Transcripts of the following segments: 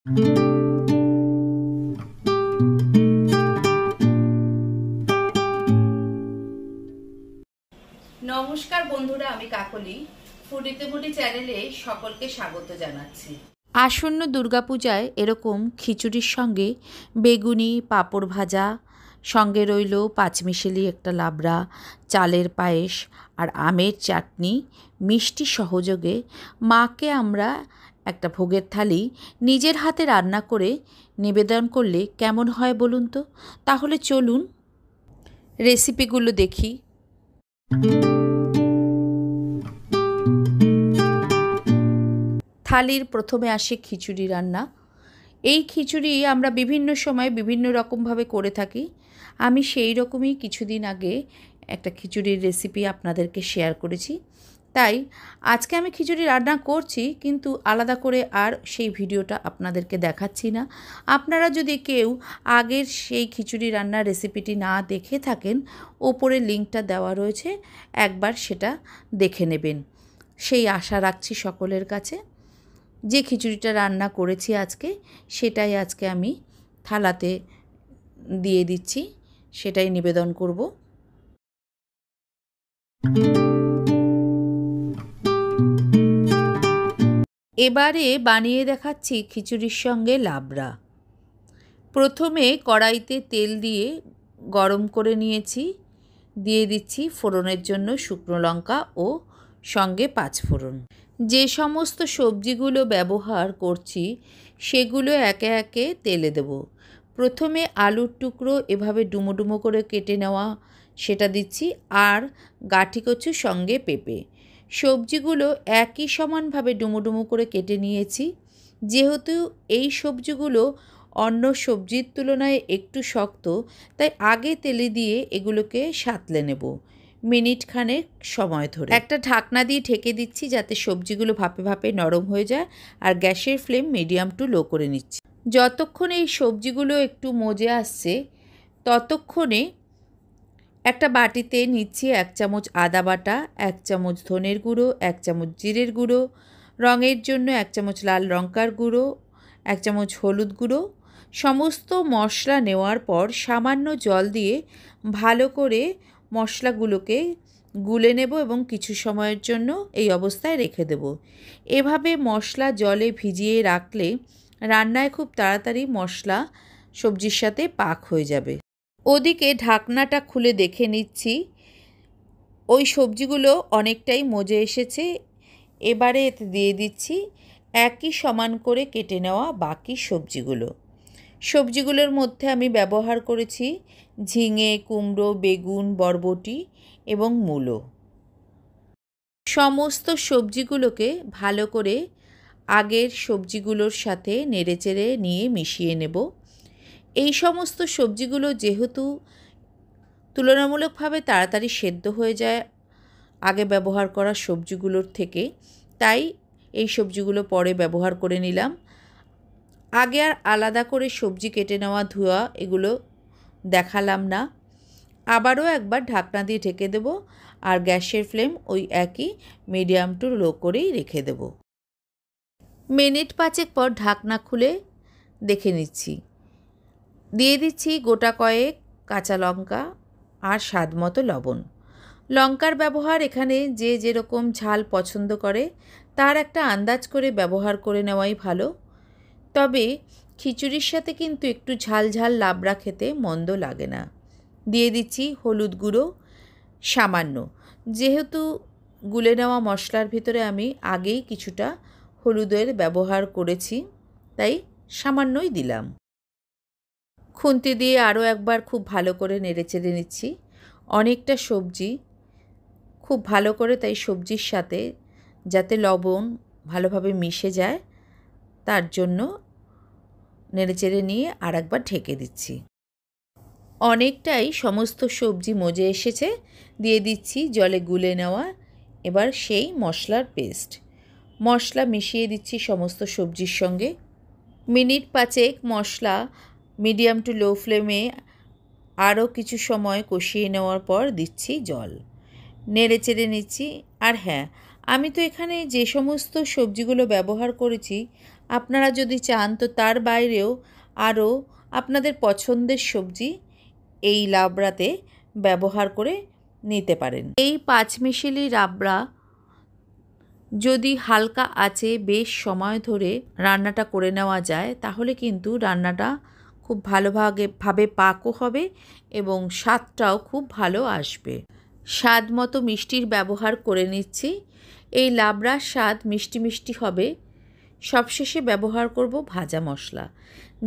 নমস্কার বন্ধুরা, আমি কাকলি ফুডিতে মুডি চ্যানেলে সকলকে স্বাগত জানাচ্ছি। আসন্ন দুর্গাপূজায় এরকম খিচুড়ির সঙ্গে বেগুনি, পাঁপড় ভাজা, সঙ্গে রইল পাঁচমিশেলি একটা লাবড়া, চালের পায়েস আর আমের চাটনি, মিষ্টি সহযোগে মাকে আমরা একটা ভোগের থালি নিজের হাতে রান্না করে নিবেদন করলে কেমন হয় বলুন তো? তাহলে চলুন রেসিপিগুলো দেখি। থালির প্রথমে আসে খিচুড়ি রান্না। এই খিচুড়ি আমরা বিভিন্ন সময় বিভিন্ন রকমভাবে করে থাকি। আমি সেই রকমই কিছুদিন আগে একটা খিচুড়ির রেসিপি আপনাদেরকে শেয়ার করেছি, তাই আজকে আমি খিচুড়ি রান্না করছি, কিন্তু আলাদা করে আর সেই ভিডিওটা আপনাদেরকে দেখাচ্ছি না। আপনারা যদি কেউ আগের সেই খিচুড়ি রান্নার রেসিপিটি না দেখে থাকেন, ওপরে লিঙ্কটা দেওয়া রয়েছে, একবার সেটা দেখে নেবেন সেই আশা রাখছি সকলের কাছে। যে খিচুড়িটা রান্না করেছি আজকে, সেটাই আজকে আমি থালাতে দিয়ে দিচ্ছি, সেটাই নিবেদন করব। এবারে বানিয়ে দেখাচ্ছি খিচুড়ির সঙ্গে লাবড়া। প্রথমে কড়াইতে তেল দিয়ে গরম করে নিয়েছি, দিয়ে দিচ্ছি ফোড়নের জন্য শুকনো লঙ্কা ও সঙ্গে পাঁচফোড়ন। যে সমস্ত সবজিগুলো ব্যবহার করছি সেগুলো একে একে তেলে দেব। প্রথমে আলুর টুকরো এভাবে ডুমো ডুমো করে কেটে নেওয়া, সেটা দিচ্ছি, আর গাঁঠি কচু সঙ্গে পেঁপে। সবজিগুলো একই সমানভাবে ডুমো ডুমো করে কেটে নিয়েছি। যেহেতু এই সবজিগুলো অন্য সবজির তুলনায় একটু শক্ত, তাই আগে তেলে দিয়ে এগুলোকে সাঁতলে নেব মিনিট খানেক সময় ধরে। একটা ঢাকনা দিয়ে ঢেকে দিচ্ছি যাতে সবজিগুলো ভাপে ভাপে নরম হয়ে যায়, আর গ্যাসের ফ্লেম মিডিয়াম টু লো করে নিচ্ছি। যতক্ষণ এই সবজিগুলো একটু মজে আসছে, ততক্ষণে একটা বাটিতে নিচ্ছি 1 চামচ আদা বাটা, 1 চামচ ধনের গুঁড়ো, 1 চামচ জিরের গুঁড়ো, রঙের জন্য 1 চামচ লাল লঙ্কার গুঁড়ো, 1 চামচ হলুদ গুঁড়ো। সমস্ত মশলা নেওয়ার পর সামান্য জল দিয়ে ভালো করে মশলাগুলোকে গুলে নেব এবং কিছু সময়ের জন্য এই অবস্থায় রেখে দেব। এভাবে মশলা জলে ভিজিয়ে রাখলে রান্নায় খুব তাড়াতাড়ি মশলা সবজির সাথে পাক হয়ে যাবে। ওদিকে ঢাকনাটা খুলে দেখে নিচ্ছি, ওই সবজিগুলো অনেকটাই মজে এসেছে। এবারে এতে দিয়ে দিচ্ছি একই সমান করে কেটে নেওয়া বাকি সবজিগুলোর মধ্যে আমি ব্যবহার করেছি ঝিঙে, কুমড়ো, বেগুন, বরবটি এবং মূলো। সমস্ত সবজিগুলোকে ভালো করে আগের সবজিগুলোর সাথে নেড়েচেড়ে নিয়ে মিশিয়ে নেব। এই সমস্ত সবজিগুলো যেহেতু তুলনামূলকভাবে তাড়াতাড়ি সেদ্ধ হয়ে যায় আগে ব্যবহার করা সবজিগুলোর থেকে, তাই এই সবজিগুলো পরে ব্যবহার করে নিলাম। আগে আর আলাদা করে সবজি কেটে নেওয়া, ধোয়া এগুলো দেখালাম না। আবারও একবার ঢাকনা দিয়ে ঢেকে দেব, আর গ্যাসের ফ্লেম ওই একই মিডিয়াম টু লো করেই রেখে দেব। মিনিট 5 পর ঢাকনা খুলে দেখে নিচ্ছি। দিয়ে দিচ্ছি গোটা কয়েক কাঁচা লঙ্কা আর স্বাদ মতো লবণ। লঙ্কার ব্যবহার এখানে যে যেরকম ঝাল পছন্দ করে তার একটা আন্দাজ করে ব্যবহার করে নেওয়াই ভালো। তবে খিচুড়ির সাথে কিন্তু একটু ঝাল ঝাল লাবড়া খেতে মন্দ লাগে না। দিয়ে দিচ্ছি হলুদ গুঁড়ো সামান্য, যেহেতু গুলে নেওয়া মশলার ভিতরে আমি আগেই কিছুটা হলুদের ব্যবহার করেছি, তাই সামান্যই দিলাম। খুন্তি দিয়ে আরও একবার খুব ভালো করে নেড়েচেড়ে নিচ্ছি। অনেকটা সবজি খুব ভালো করে, তাই সবজির সাথে যাতে লবণ ভালোভাবে মিশে যায় তার জন্য নেড়েচেড়ে নিয়ে আর একবার ঢেকে দিচ্ছি। অনেকটাই সমস্ত সবজি মজে এসেছে। দিয়ে দিচ্ছি জলে গুলে নেওয়া এবার সেই মশলার পেস্ট। মশলা মিশিয়ে দিচ্ছি সমস্ত সবজির সঙ্গে। Minute 5 masala medium to low ফ্লেমে আরও কিছু সময় কষিয়ে নেওয়ার পর দিচ্ছি জল, নেড়ে চেড়ে নিচ্ছি। আর হ্যাঁ, আমি তো এখানে যে সমস্ত সবজিগুলো ব্যবহার করেছি আপনারা যদি চান তো তার বাইরেও আরও আপনাদের পছন্দের সবজি এই লাবড়াতে ব্যবহার করে নিতে পারেন। এই পাঁচমিশালি লাবড়া যদি হালকা আঁচে বেশ সময় ধরে রান্নাটা করে নেওয়া যায় তাহলে কিন্তু রান্নাটা খুব ভালোভাবে পাকও হবে এবং স্বাদটাও খুব ভালো আসবে। স্বাদ মতো মিষ্টির ব্যবহার করে নিচ্ছি। এই লাবড়ার স্বাদ মিষ্টি মিষ্টি হবে। সবশেষে ব্যবহার করব ভাজা মশলা।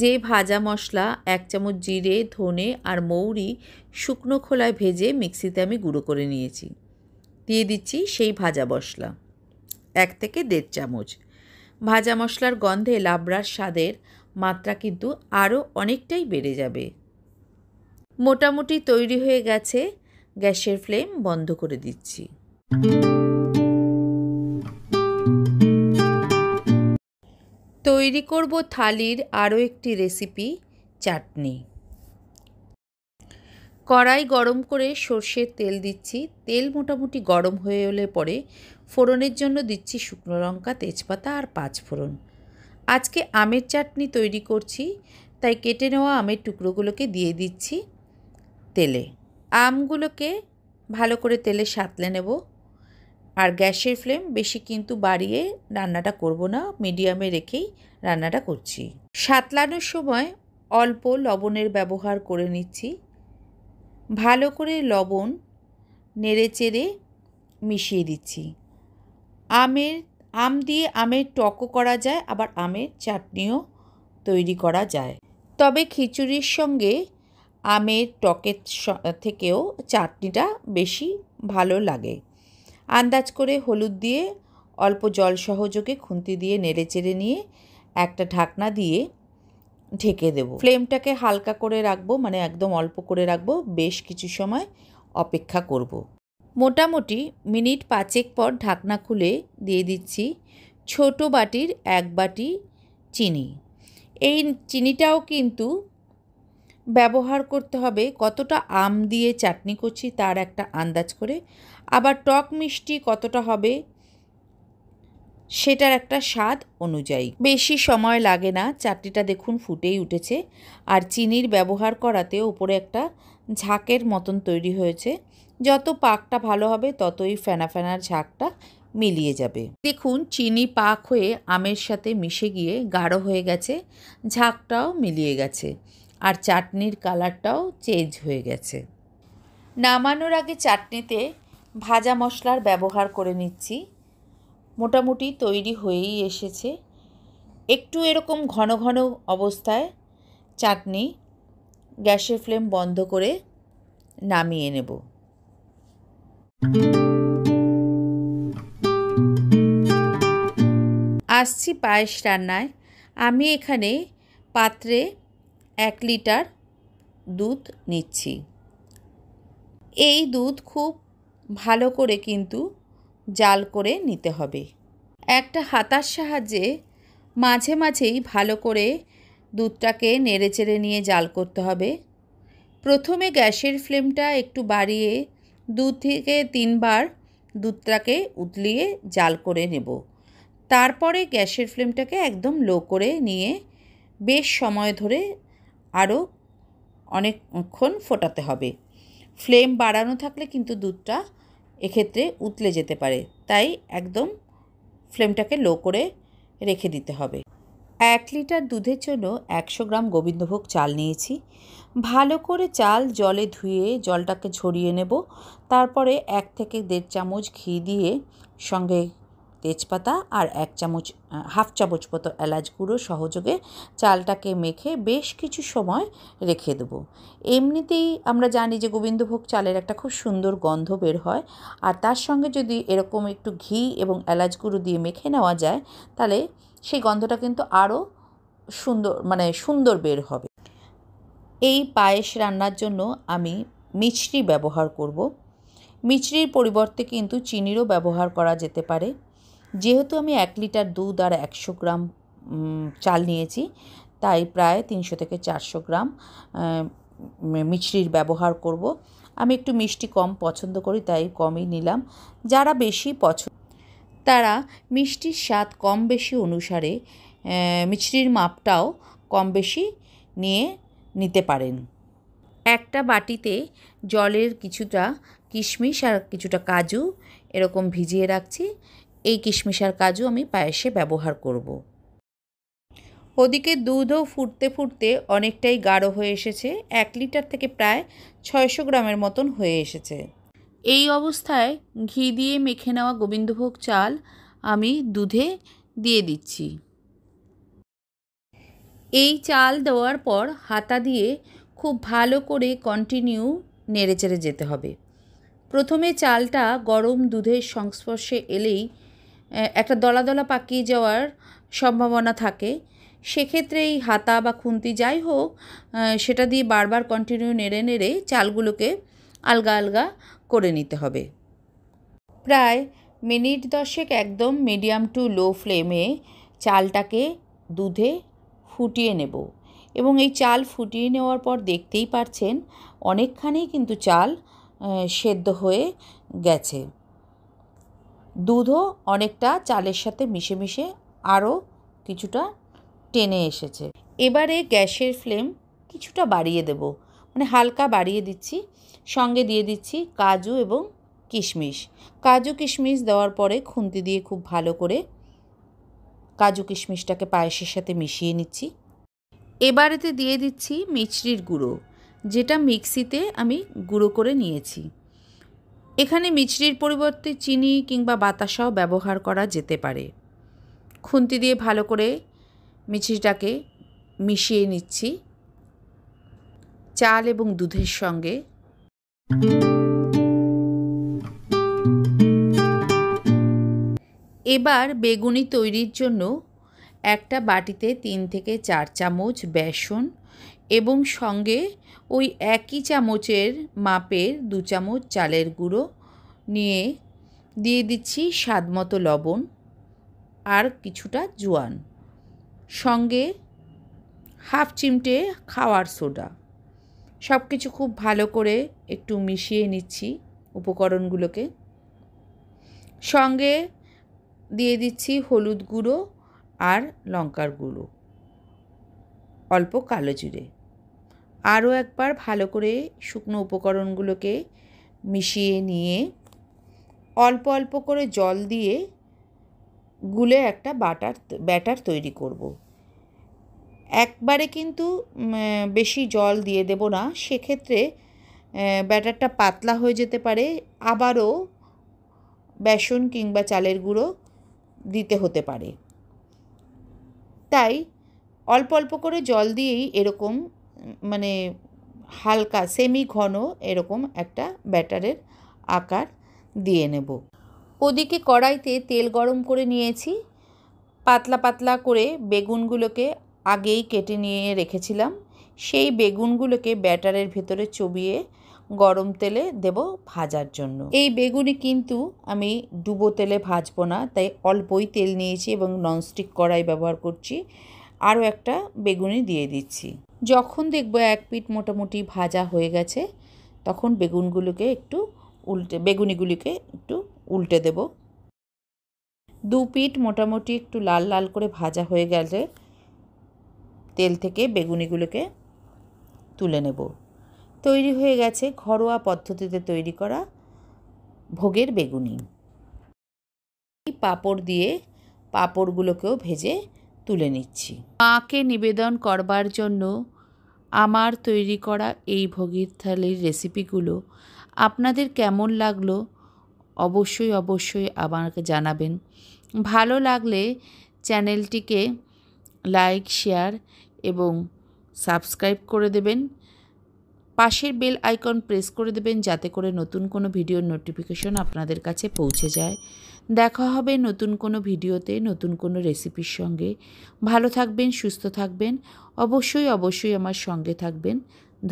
যে ভাজা মশলা 1 চামচ জিরে, ধনে আর মৌরি শুকনো খোলায় ভেজে মিক্সিতে আমি গুঁড়ো করে নিয়েছি। দিয়ে দিচ্ছি সেই ভাজা মশলা 1 থেকে 1.5 চামচ। ভাজা মশলার গন্ধে লাবড়ার স্বাদের মাত্রা কিন্তু আরও অনেকটাই বেড়ে যাবে। মোটামুটি তৈরি হয়ে গেছে। গ্যাসের ফ্লেম বন্ধ করে দিচ্ছি। তৈরি করব থালির আরও একটি রেসিপি, চাটনি। কড়াই গরম করে সর্ষের তেল দিচ্ছি। তেল মোটামুটি গরম হয়ে এলে পরে ফোড়নের জন্য দিচ্ছি শুকনো লঙ্কা, তেজপাতা আর 5 ফোড়ন। আজকে আমের চাটনি তৈরি করছি, তাই কেটে নেওয়া আমের টুকরোগুলোকে দিয়ে দিচ্ছি তেলে। আমগুলোকে ভালো করে তেলে সাঁতলে নেব। আর গ্যাসের ফ্লেম বেশি কিন্তু বাড়িয়ে রান্নাটা করব না, মিডিয়ামে রেখেই রান্নাটা করছি। সাঁতলানোর সময় অল্প লবণের ব্যবহার করে নিচ্ছি। ভালো করে লবণ নেড়েচেড়ে মিশিয়ে দিচ্ছি। আম দিয়ে আমের টকও করা যায়, আবার আমের চাটনিও তৈরি করা যায়। তবে খিচুড়ির সঙ্গে আমের টকের থেকেও চাটনিটা বেশি ভালো লাগে। আন্দাজ করে হলুদ দিয়ে অল্প জল সহযোগে খুন্তি দিয়ে নেড়েচেড়ে নিয়ে একটা ঢাকনা দিয়ে ঢেকে দেব। ফ্লেমটাকে হালকা করে রাখবো, মানে একদম অল্প করে রাখবো। বেশ কিছু সময় অপেক্ষা করব। মোটামুটি মিনিট 5 পর ঢাকনা খুলে দিয়ে দিচ্ছি ছোট বাটির 1 বাটি চিনি। এই চিনিটাও কিন্তু ব্যবহার করতে হবে কতটা আম দিয়ে চাটনি করছি তার একটা আন্দাজ করে, আবার টক মিষ্টি কতটা হবে সেটার একটা স্বাদ অনুযায়ী। বেশি সময় লাগে না, চাটনিটা দেখুন ফুটেই উঠেছে। আর চিনির ব্যবহার করাতে ওপরে একটা ঝাঁকের মতন তৈরি হয়েছে। যত পাকটা ভালো হবে ততই ফেনা ফেনার ঝাঁকটা মিলিয়ে যাবে। দেখুন চিনি পাক হয়ে আমের সাথে মিশে গিয়ে গাঢ় হয়ে গেছে, ঝাঁকটাও মিলিয়ে গেছে আর চাটনির কালারটাও চেঞ্জ হয়ে গেছে। নামানোর আগে চাটনিতে ভাজা মশলার ব্যবহার করে নিচ্ছি। মোটামুটি তৈরি হয়েই এসেছে। একটু এরকম ঘন ঘন অবস্থায় চাটনি গ্যাসের ফ্লেম বন্ধ করে নামিয়ে নেব। আসছি পায়েস রান্নায়। আমি এখানে পাত্রে 1 লিটার দুধ নিচ্ছি। এই দুধ খুব ভালো করে কিন্তু জাল করে নিতে হবে। একটা হাতার সাহায্যে মাঝে মাঝেই ভালো করে দুধটাকে নেড়েচেড়ে নিয়ে জাল করতে হবে। প্রথমে গ্যাসের ফ্লেমটা একটু বাড়িয়ে 2 থেকে 3 বার দুধটাকে উতলিয়ে জাল করে নেব। তারপরে গ্যাসের ফ্লেমটাকে একদম লো করে নিয়ে বেশ সময় ধরে আরও অনেকক্ষণ ফোটাতে হবে। ফ্লেম বাড়ানো থাকলে কিন্তু দুধটা এক্ষেত্রে উতলে যেতে পারে, তাই একদম ফ্লেমটাকে লো করে রেখে দিতে হবে। 1 লিটার দুধের জন্য 100 গ্রাম গোবিন্দভোগ চাল নিয়েছি। ভালো করে চাল জলে ধুয়ে জলটাকে ঝরিয়ে নেব। তারপরে 1 থেকে 1.5 চামচ ঘি দিয়ে সঙ্গে তেজপাতা আর 1.5 চামচ মতো এলাচ গুঁড়ো সহযোগে চালটাকে মেখে বেশ কিছু সময় রেখে দেবো। এমনিতেই আমরা জানি যে গোবিন্দভোগ চালের একটা খুব সুন্দর গন্ধ বের হয়, আর তার সঙ্গে যদি এরকম একটু ঘি এবং এলাচ গুঁড়ো দিয়ে মেখে নেওয়া যায় তাহলে সেই গন্ধটা কিন্তু আরও সুন্দর বের হবে। এই পায়েস রান্নার জন্য আমি মিছরি ব্যবহার করব। মিছরির পরিবর্তে কিন্তু চিনিরও ব্যবহার করা যেতে পারে। যেহেতু আমি 1 লিটার দুধ আর 100 গ্রাম চাল নিয়েছি, তাই প্রায় 300 থেকে 400 গ্রাম মিছরির ব্যবহার করব। আমি একটু মিষ্টি কম পছন্দ করি, তাই কমই নিলাম। যারা বেশি পছন্দ তারা মিষ্টির স্বাদ কম বেশি অনুসারে মিছরির মাপটাও কম বেশি নিয়ে নিতে পারেন। একটা বাটিতে জলের কিছুটা কিশমিশ আর কিছুটা কাজু এরকম ভিজিয়ে রাখছি। এই কিশমিশ আর কাজু আমি পায়েসে ব্যবহার করব। ওদিকে দুধও ফুটতে ফুটতে অনেকটাই গাঢ় হয়ে এসেছে। 1 লিটার থেকে প্রায় 600 গ্রামের মতন হয়ে এসেছে। এই অবস্থায় ঘি দিয়ে মেখে নেওয়া গোবিন্দভোগ চাল আমি দুধে দিয়ে দিচ্ছি। এই চাল দেওয়ার পর হাতা দিয়ে খুব ভালো করে কন্টিনিউ নেড়েচেড়ে যেতে হবে। প্রথমে চালটা গরম দুধের সংস্পর্শে এলেই একটা দলা দলা পাকিয়ে যাওয়ার সম্ভাবনা থাকে। সেক্ষেত্রে এই হাতা বা খুন্তি যাই হোক সেটা দিয়ে বারবার কন্টিনিউ নেড়ে নেড়ে চালগুলোকে আলগা আলগা করে নিতে হবে। প্রায় মিনিট 10 একদম মিডিয়াম টু লো ফ্লেমে চালটাকে দুধে ফুটিয়ে নেব। এবং এই চাল ফুটিয়ে নেওয়ার পর দেখতেই পাচ্ছেন অনেকখানি কিন্তু চাল সেদ্ধ হয়ে গেছে। দুধও অনেকটা চালের সাথে মিশে মিশে আরও কিছুটা টেনে এসেছে। এবারে গ্যাসের ফ্লেম কিছুটা বাড়িয়ে দেব, মানে হালকা বাড়িয়ে দিচ্ছি। সঙ্গে দিয়ে দিচ্ছি কাজু এবং কিশমিশ। কাজু কিশমিশ দেওয়ার পরে খুন্তি দিয়ে খুব ভালো করে কাজু কিশমিশটাকে পায়েসের সাথে মিশিয়ে নিচ্ছি। এবারেতে দিয়ে দিচ্ছি মিছরির গুঁড়ো, যেটা মিক্সিতে আমি গুঁড়ো করে নিয়েছি। এখানে মিছরির পরিবর্তে চিনি কিংবা বাতাসাও ব্যবহার করা যেতে পারে। খুন্তি দিয়ে ভালো করে মিছরিটাকে মিশিয়ে নিচ্ছি চাল এবং দুধের সঙ্গে। এবার বেগুনি তৈরির জন্য একটা বাটিতে 3 থেকে 4 চামচ বেসন এবং সঙ্গে ওই একই চামচের মাপের 2 চামচ চালের গুঁড়ো নিয়ে দিয়ে দিচ্ছি স্বাদমতো লবণ আর কিছুটা জোয়ান, সঙ্গে হাফ চিমটে খাওয়ার সোডা। সব কিছু খুব ভালো করে একটু মিশিয়ে নিচ্ছি উপকরণগুলোকে। সঙ্গে দিয়ে দিচ্ছি হলুদ গুঁড়ো আর লঙ্কার গুঁড়ো, অল্প কালো জিরে। আরও একবার ভালো করে শুকনো উপকরণগুলোকে মিশিয়ে নিয়ে অল্প অল্প করে জল দিয়ে গুলে একটা ব্যাটার তৈরি করব। একবারে কিন্তু বেশি জল দিয়ে দেব না, সেক্ষেত্রে ব্যাটারটা পাতলা হয়ে যেতে পারে, আবারও বেসন কিংবা চালের গুঁড়ো দিতে হতে পারে। তাই অল্প অল্প করে জল দিয়েই এরকম মানে হালকা সেমি ঘন এরকম একটা ব্যাটারের আকার দিয়ে নেব। ওদিকে কড়াইতে তেল গরম করে নিয়েছি। পাতলা পাতলা করে বেগুনগুলোকে আগেই কেটে নিয়ে রেখেছিলাম। সেই বেগুনগুলোকে ব্যাটারের ভেতরে চবিয়ে গরম তেলে দেব ভাজার জন্য। এই বেগুনি কিন্তু আমি ডুবো তেলে ভাজবো না, তাই অল্পই তেল নিয়েছি এবং ননস্টিক কড়াই ব্যবহার করছি। আরও একটা বেগুনি দিয়ে দিচ্ছি। যখন দেখব এক পিঠ মোটামুটি ভাজা হয়ে গেছে তখন বেগুনিগুলিকে একটু উল্টে দেব। 2 পিঠ মোটামুটি একটু লাল লাল করে ভাজা হয়ে গেলে তেল থেকে বেগুনিগুলোকে তুলে নেব। তৈরি হয়ে গেছে ঘরোয়া পদ্ধতিতে তৈরি করা ভোগের বেগুনি। পাঁপড় দিয়ে পাঁপড়গুলোকেও ভেজে তুলে নিচ্ছি। মাকে নিবেদন করবার জন্য আমার তৈরি করা এই ভোগের থালির রেসিপিগুলো আপনাদের কেমন লাগলো অবশ্যই আমাকে জানাবেন। ভালো লাগলে চ্যানেলটিকে লাইক, শেয়ার এবং সাবস্ক্রাইব করে দেবেন। পাশের বেল আইকন প্রেস করে দেবেন যাতে করে নতুন কোনো ভিডিওর নোটিফিকেশন আপনাদের কাছে পৌঁছে যায়। দেখা হবে নতুন কোনো ভিডিওতে নতুন কোনো রেসিপির সঙ্গে। ভালো থাকবেন, সুস্থ থাকবেন, অবশ্যই আমার সঙ্গে থাকবেন।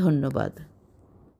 ধন্যবাদ।